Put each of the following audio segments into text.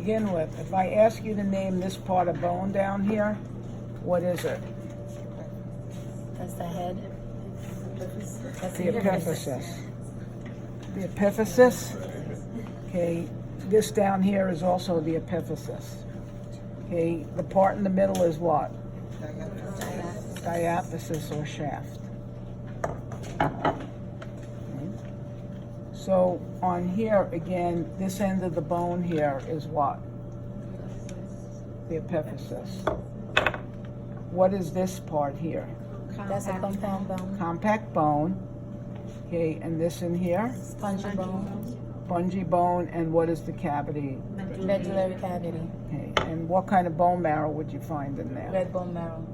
begin with, if I ask you to name this part of bone down here, what is it? That's the head. That's The epiphysis. The epiphysis. Okay, this down here is also the epiphysis. Okay, the part in the middle is what? Diaphysis or shaft. So on here, again, this end of the bone here is what? The epiphysis. What is this part here? That's a compound bone. Compact bone. Okay, and this in here? Spongy bone. Spongy bone, and what is the cavity? Medullary cavity. Okay, and what kind of bone marrow would you find in there? Red bone marrow.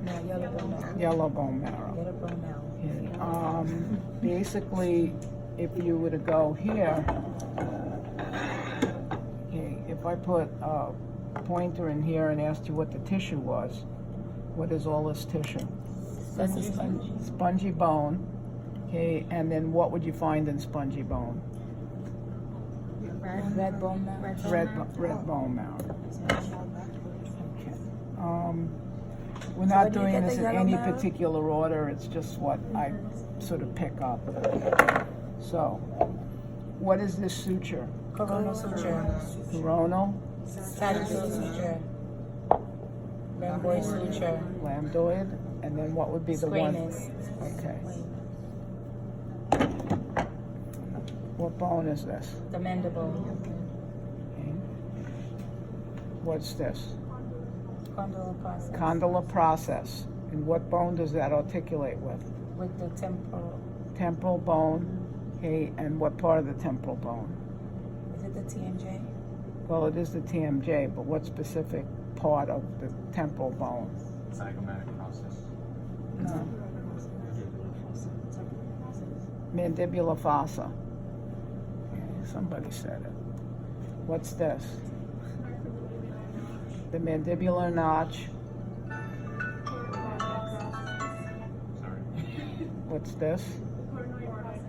No, yellow bone marrow. Yellow bone marrow. Yellow bone marrow. Okay, basically, if you were to go here, okay, if I put a pointer in here and asked you what the tissue was, what is all this tissue? That's a sponge. Spongy bone. Okay, and then what would you find in spongy bone? Red bone marrow. Red bone marrow. Okay. We're not do you doing get this the in yellow any marrow? particular order. It's just what I sort of pick up. So, what is this suture? Coronal suture. Coronal, Sagittal suture. Rhomboid suture. lambdoid, and then what would be the one? Squamous. Okay. What bone is this? The mandible. Okay. What's this? Condylar process. Condylar process. And what bone does that articulate with? With the temporal. Temporal bone. Okay, and what part of the temporal bone? Is it the TMJ? Well, it is the TMJ, but what specific part of the temporal bone? Zygomatic process. No. Mandibular fossa. Okay, somebody said it. What's this? The mandibular notch. Sorry. What's this?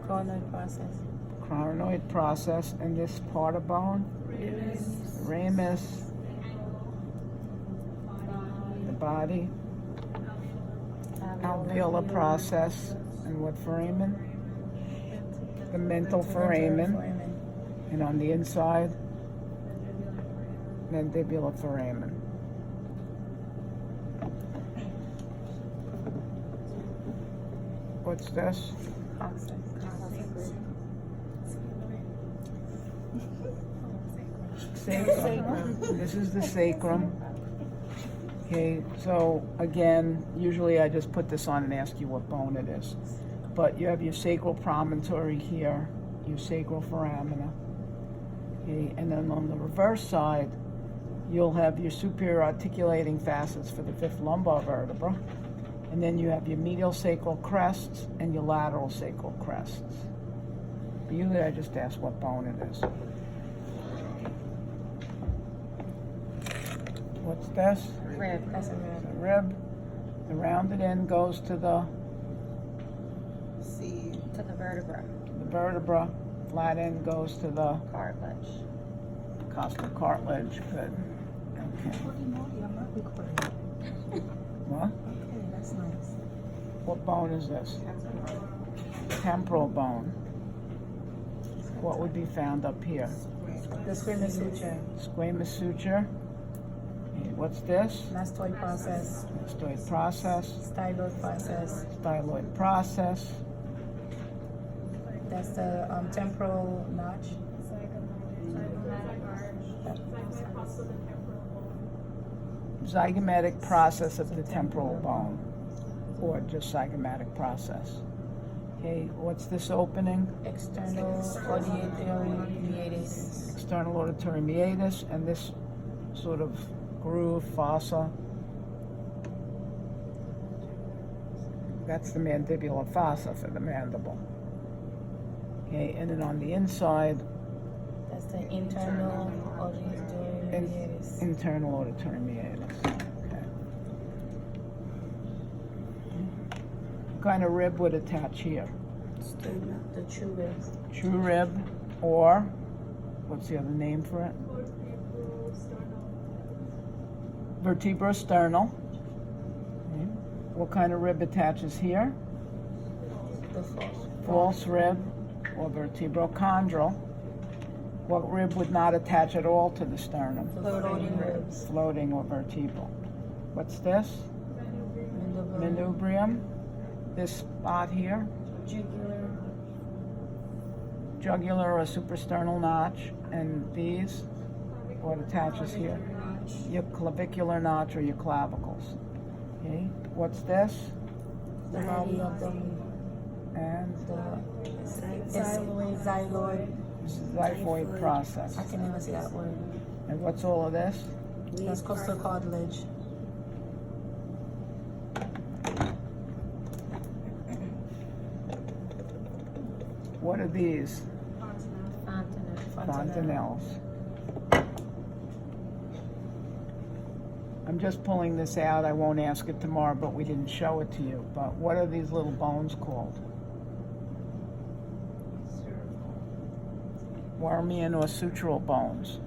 Coronoid process. Coronoid process. And this part of bone? Ramus. The body. Alveolar process. And what foramen? The mental foramen. And on the inside, mandibular foramen. What's this? Sacrum. This is the sacrum. Okay, so again, usually I just put this on and ask you what bone it is. But you have your sacral promontory here, your sacral foramina. Okay, and then on the reverse side, you'll have your superior articulating facets for the fifth lumbar vertebra. And then you have your medial sacral crests and your lateral sacral crests. But usually I just ask what bone it is. What's this? Rib. That's a rib. The rib. The rounded end goes to the To the vertebra. vertebra. Flat end goes to the Cartilage. costal cartilage. Good. Okay. What? Okay, that's nice. What bone is this? Temporal bone. What would be found up here? The squamous suture. Squamous suture. Okay, what's this? Mastoid process. Mastoid process. Styloid process. Styloid process. That's the temporal notch. Zygomatic process of the temporal bone, or just zygomatic process. Okay, what's this opening? External auditory meatus. External auditory meatus, and this sort of groove, fossa. That's the mandibular fossa for the mandible. Okay, and then on the inside, That's the internal auditory meatus. internal auditory meatus. Okay. What kind of rib would attach here? The true rib. True rib, or what's the other name for it? Vertebrosternal. Okay. What kind of rib attaches here? The false. False rib or vertebrochondral. What rib would not attach at all to the sternum? The floating ribs. Floating or vertebral. What's this? Mandible. Manubrium. This spot here, Jugular. jugular or suprasternal notch, and these, what attaches here? Your clavicular notch or your clavicles. Okay, what's this? The body of the And xyloid. xiphoid process. I can never say that word. And what's all of this? That's costal cartilage. What are these? Fontanelle. Fontanelles. I'm just pulling this out. I won't ask it tomorrow, but we didn't show it to you. But what are these little bones called? Wormian or sutural bones.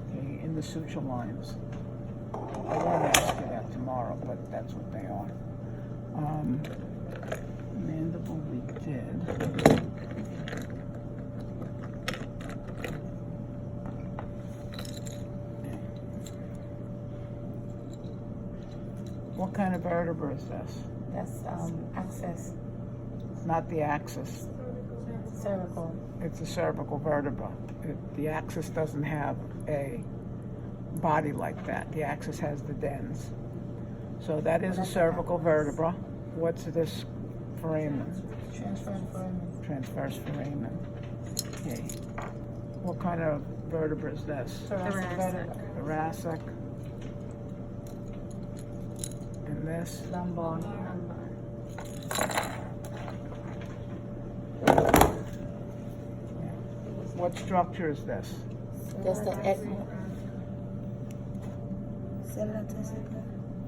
Okay, in the suture lines. I won't ask you that tomorrow, but that's what they are. Mandible we did. What kind of vertebra is this? That's axis. Not the axis. Cervical. It's a cervical vertebra. The axis doesn't have a body like that. The axis has the dens. So that is a cervical vertebra. What's this foramen? Transverse foramen. Transverse foramen. Okay. What kind of vertebra is this? Thoracic vertebra. Thoracic. And this? Lumbar. What structure is this? That's the ethmoid.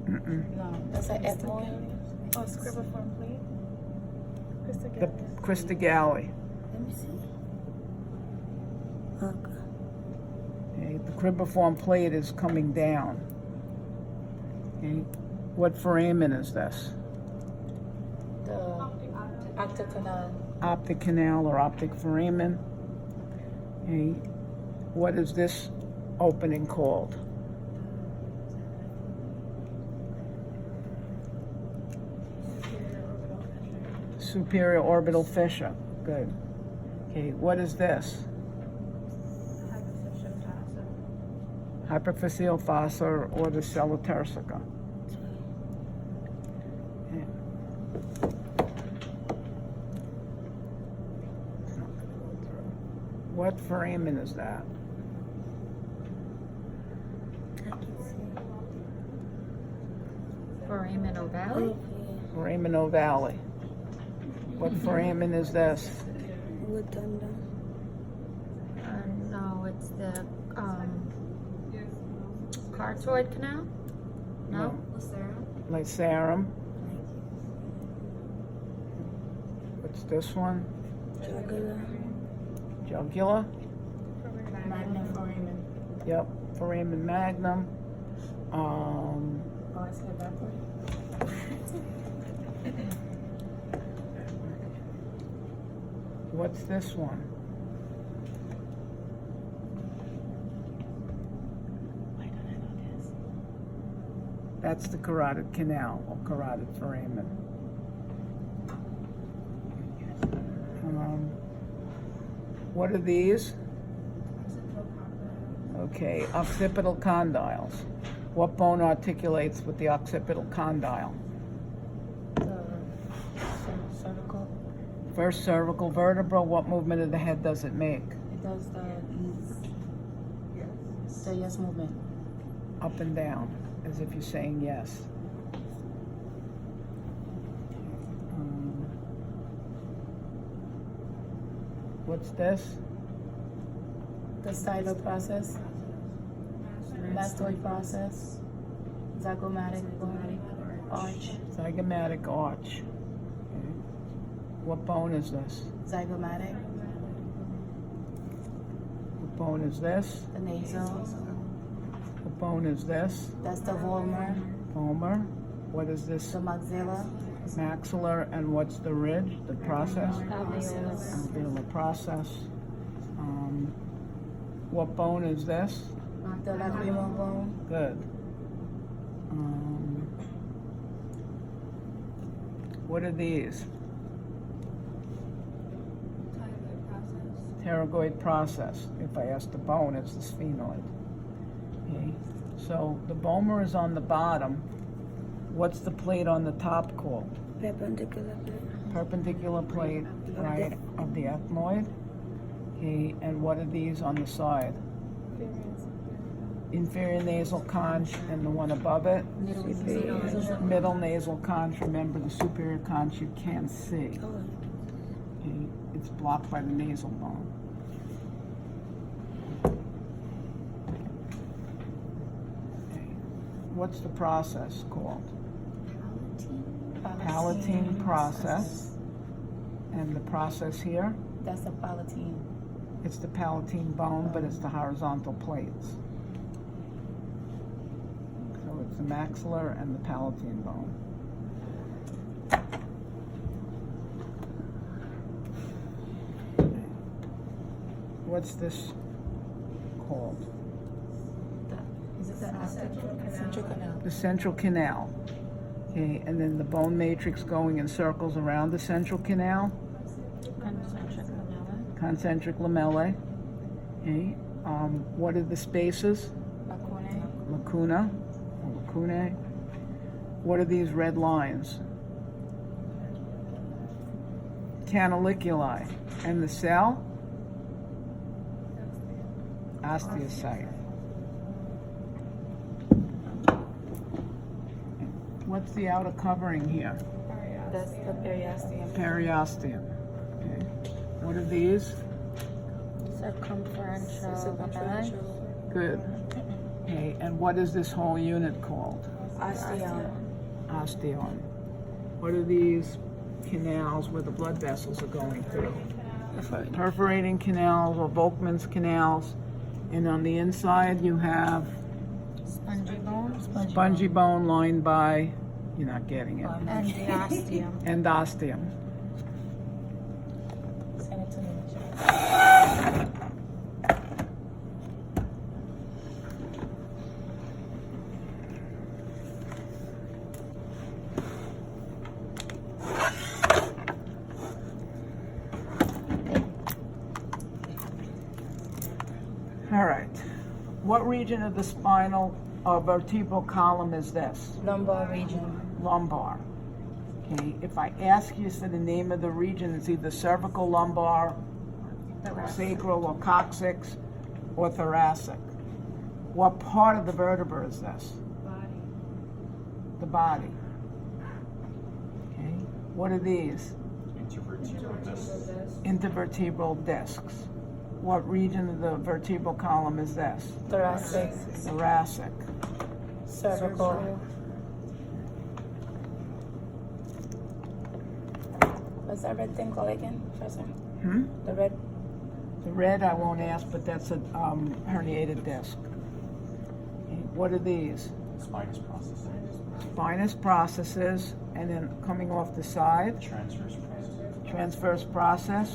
Mm-mm. No, that's an ethmoid. Oh, scribiform plate? The Christogalli. Let me see. Okay. The cribriform plate is coming down. Okay. What foramen is this? The optic canal. Optic canal or optic foramen. Okay. What is this opening called? Superior orbital fissure. Good. Okay, what is this? Hypophyseal fossa or the sella turcica. Okay. What foramen is that? Foramen ovale? Foramen ovale. What foramen is this? No, it's the carotid canal? No? Lycerum. What's this one? Jugular. Magnum foramen. Yep, foramen magnum. Oh, I said backward. What's this one? That's the carotid canal or carotid foramen. What are these? Okay, occipital condyles. What bone articulates with the occipital condyle? The cervical. First cervical vertebra. What movement of the head does it make? It does the yes movement. Up and down, as if you're saying yes. What's this? The stylo process. Mastoid process. Zygomatic arch. Zygomatic arch. Okay. What bone is this? Zygomatic. What bone is this? The nasal. What What bone is this? That's the vomer, Vomer. What is this? the maxilla, Maxillar, and what's the ridge? The process? Alveolus. Alveolar process. What bone is this? the lacrimal bone, Good. What are these? Pterygoid process. If I ask the bone, it's the sphenoid. Okay. So the vomer is on the bottom. What's the plate on the top called? Perpendicular plate. Perpendicular plate, right, of the ethmoid. Okay, and what are these on the side? Inferior nasal conch and the one above it? Middle nasal conch. Remember, the superior conch you can't see. Oh, Okay, it's blocked by the nasal bone. Okay. What's the process called? Palatine process. And the process here? That's the palatine. It's the palatine bone, but it's the horizontal plates. So it's the maxillar and the palatine bone. What's this called? Is it the central canal? The central canal. Okay, and then the bone matrix going in circles around the central canal. Concentric lamella. Concentric lamellae. Okay, what are the spaces? Lacunae, Lacuna, or lacunae. What are these red lines? Canaliculi. And the cell? Osteocyte. What's the outer covering here? that's the periosteum. Periosteum. Okay. What are these? Circumferential lamellae. Good. Okay, and what is this whole unit called? Osteon, Osteon. What are these canals where the blood vessels are going through? Perforating canals or Volkmann's canals. And on the inside you have Spongy bone. spongy bone lined by, you're not getting it, And the osteum. endosteum. send it to me. All right. What region of the spinal or vertebral column is this? Lumbar region, Lumbar. Okay, if I ask you for the name of the region, it's either cervical lumbar, sacral or coccyx, or thoracic. What part of the vertebra is this? The body. Okay, what are these? Intervertebral disc. Intervertebral discs. What region of the vertebral column is this? thoracic, Thoracic. cervical. What's that red thing called again, Professor? The red, The red I won't ask, but that's a herniated disc. Okay, what are these? Spinous process. Spinous processes, and then coming off the side, Transverse process. transverse process.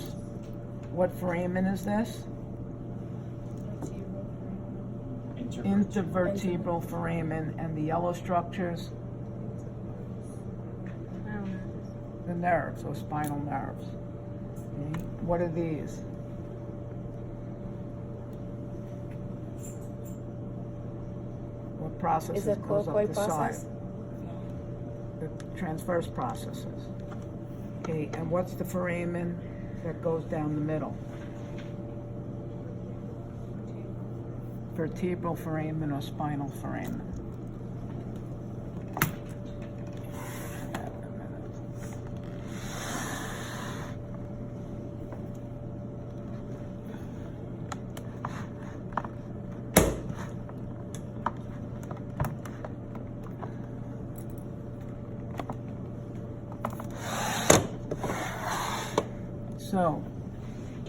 What foramen is this? Intervertebral foramen, and the yellow structures, the nerves or spinal nerves. Okay, what are these? What processes is it goes up coracoid the process? side? The transverse processes. Okay, and what's the foramen that goes down the middle? Vertebral foramen or spinal foramen. So,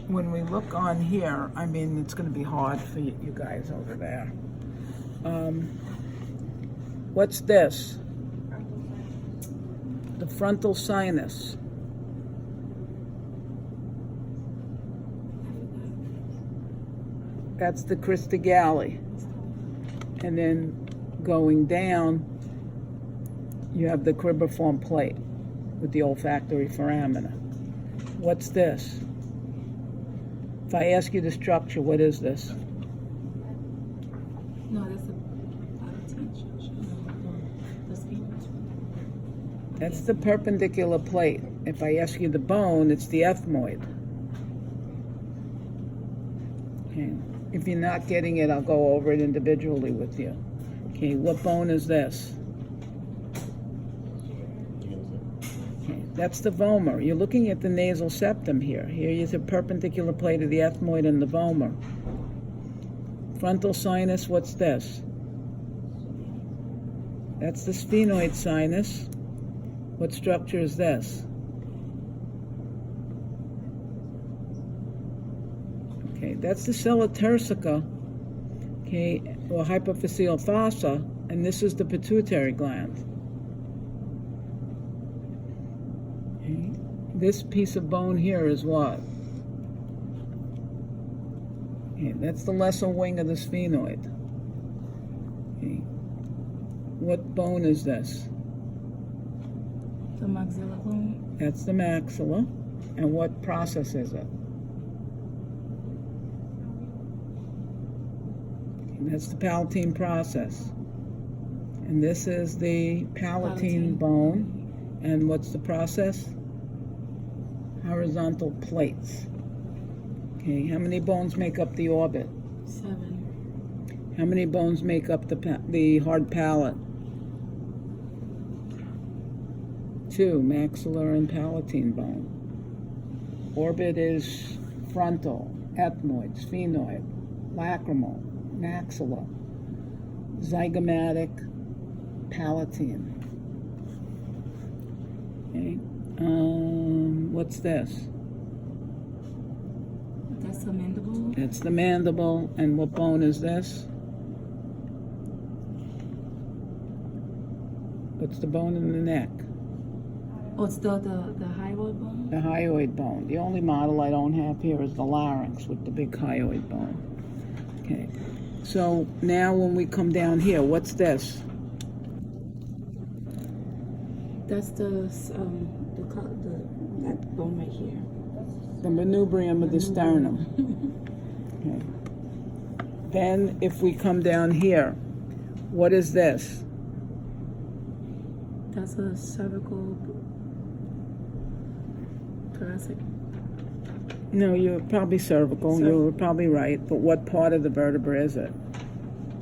when we look on here, I mean, it's going to be hard for you guys over there. What's this? The frontal sinus. That's the cristagalli. And then going down, you have the cribriform plate with the olfactory foramina. What's this? If I ask you the structure, what is this? No, that's the palatine structure. The sphenoid. That's the perpendicular plate. If I ask you the bone, it's the ethmoid. Okay. If you're not getting it, I'll go over it individually with you. Okay, what bone is this? Okay, that's the vomer. You're looking at the nasal septum here. Here is a perpendicular plate of the ethmoid and the vomer. Frontal sinus, what's this? That's the sphenoid sinus. What structure is this? Okay, that's the sella turcica, okay, or hypophyseal fossa, and this is the pituitary gland. Okay. This piece of bone here is what? Okay, that's the lesser wing of the sphenoid. Okay. What bone is this? The maxilla bone. That's the maxilla. And what process is it? That's the palatine process. And this is the palatine bone. And what's the process? Horizontal plates. Okay, how many bones make up the orbit? 7. How many bones make up the hard palate? 2, maxillar and palatine bone. Orbit is frontal, ethmoid, sphenoid, lacrimal, maxilla, zygomatic, palatine. Okay. What's this? That's the mandible. That's the mandible. And what bone is this? What's the bone in the neck? Oh, it's the hyoid bone. The hyoid bone. The only model I don't have here is the larynx with the big hyoid bone. Okay. So now when we come down here, what's this? That's that bone right here. The manubrium of the sternum. Okay. Then if we come down here, what is this? That's a cervical thoracic. No, you're probably cervical. You're probably right. But what part of the vertebra is it?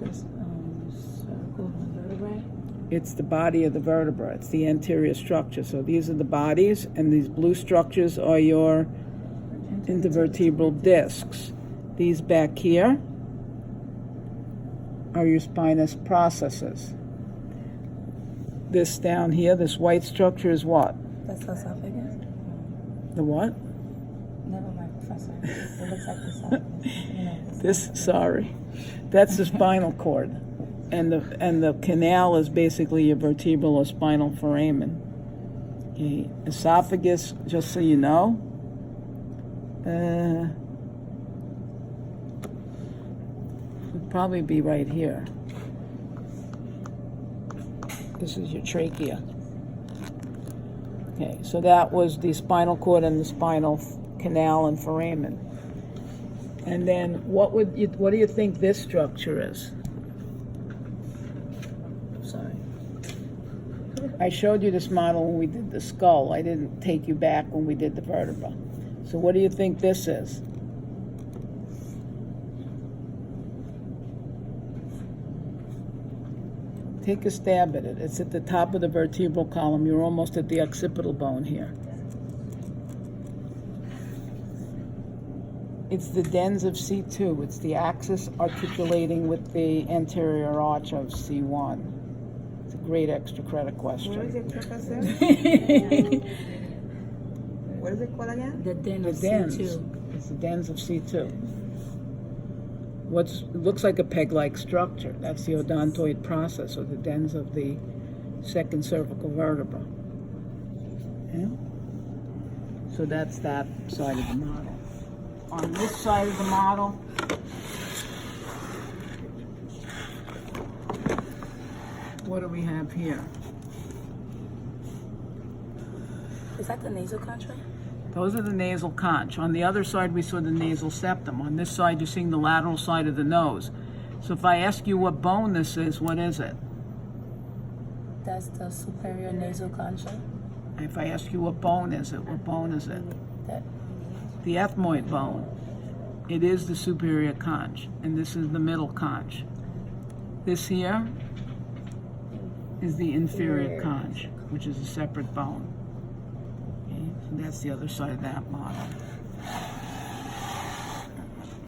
That's cervical vertebrae. It's the body of the vertebra. It's the anterior structure. So these are the bodies, and these blue structures are your intervertebral discs. These back here are your spinous processes. This down here, this white structure is what? That's the esophagus. The what? Never mind, Professor. It looks like the esophagus. Sorry. That's the spinal cord. And the canal is basically your vertebral or spinal foramen. Okay. Esophagus, just so you know, would probably be right here. This is your trachea. Okay, so that was the spinal cord and the spinal canal and foramen. And then what do you think this structure is? Sorry. I showed you this model when we did the skull. I didn't take you back when we did the vertebra. So what do you think this is? Take a stab at it. It's at the top of the vertebral column. You're almost at the occipital bone here. It's the dens of C2. It's the axis articulating with the anterior arch of C1. It's a great extra credit question. What is it, Professor? What is it called again? The den The of dens. C2. It's the dens of C2. it looks like a peg-like structure. That's the odontoid process, or the dens of the second cervical vertebra. Yeah? So that's that side of the model. On this side of the model, what do we have here? Is that the nasal concha? Those are the nasal conch. On the other side, we saw the nasal septum. On this side, you're seeing the lateral side of the nose. So if I ask you what bone this is, what is it? That's the superior nasal concha. If I ask you what bone is it, what bone is it? That The ethmoid bone. It is the superior conch, and this is the middle conch. This here is the inferior conch, which is a separate bone. Okay, so that's the other side of that model.